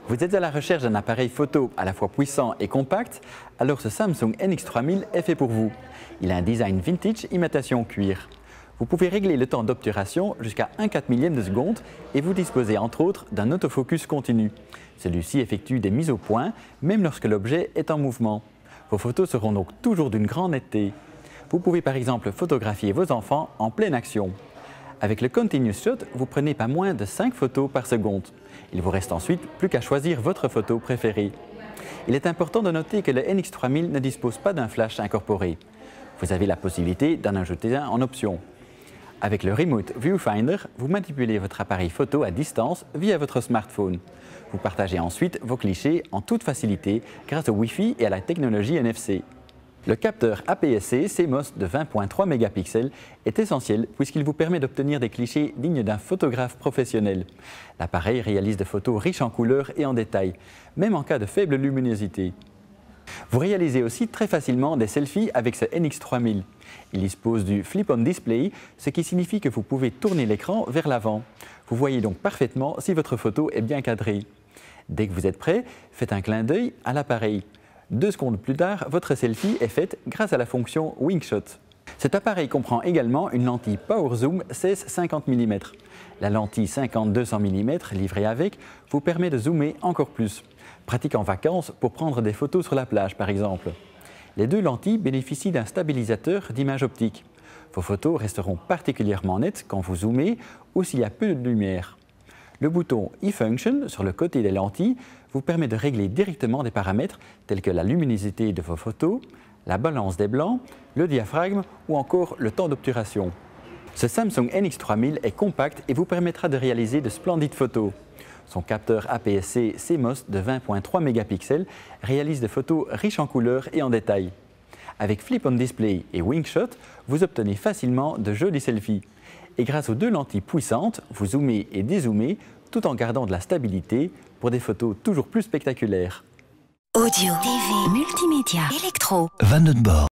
Vous êtes à la recherche d'un appareil photo à la fois puissant et compact, alors ce Samsung NX3000 est fait pour vous. Il a un design vintage imitation cuir. Vous pouvez régler le temps d'obturation jusqu'à 1/4 millième de seconde et vous disposez entre autres d'un autofocus continu. Celui-ci effectue des mises au point, même lorsque l'objet est en mouvement. Vos photos seront donc toujours d'une grande netteté. Vous pouvez par exemple photographier vos enfants en pleine action. Avec le Continuous Shot, vous prenez pas moins de 5 photos par seconde. Il vous reste ensuite plus qu'à choisir votre photo préférée. Il est important de noter que le NX3000 ne dispose pas d'un flash incorporé. Vous avez la possibilité d'en ajouter un en option. Avec le Remote Viewfinder, vous manipulez votre appareil photo à distance via votre smartphone. Vous partagez ensuite vos clichés en toute facilité grâce au Wi-Fi et à la technologie NFC. Le capteur APS-C CMOS de 20.3 mégapixels est essentiel puisqu'il vous permet d'obtenir des clichés dignes d'un photographe professionnel. L'appareil réalise des photos riches en couleurs et en détails, même en cas de faible luminosité. Vous réalisez aussi très facilement des selfies avec ce NX3000. Il dispose du Flip-on Display, ce qui signifie que vous pouvez tourner l'écran vers l'avant. Vous voyez donc parfaitement si votre photo est bien cadrée. Dès que vous êtes prêt, faites un clin d'œil à l'appareil. 2 secondes plus tard, votre selfie est faite grâce à la fonction Wingshot. Cet appareil comprend également une lentille Power Zoom 16-50 mm. La lentille 50-200 mm livrée avec vous permet de zoomer encore plus. Pratique en vacances pour prendre des photos sur la plage par exemple. Les 2 lentilles bénéficient d'un stabilisateur d'image optique. Vos photos resteront particulièrement nettes quand vous zoomez ou s'il y a peu de lumière. Le bouton eFunction sur le côté des lentilles vous permet de régler directement des paramètres tels que la luminosité de vos photos, la balance des blancs, le diaphragme ou encore le temps d'obturation. Ce Samsung NX3000 est compact et vous permettra de réaliser de splendides photos. Son capteur APS-C CMOS de 20.3 mégapixels réalise des photos riches en couleurs et en détails. Avec Flip-on Display et Wingshot, vous obtenez facilement de jolis selfies. Et grâce aux 2 lentilles puissantes, vous zoomez et dézoomez tout en gardant de la stabilité pour des photos toujours plus spectaculaires. Audio, TV, multimédia, électro. Van den Borg.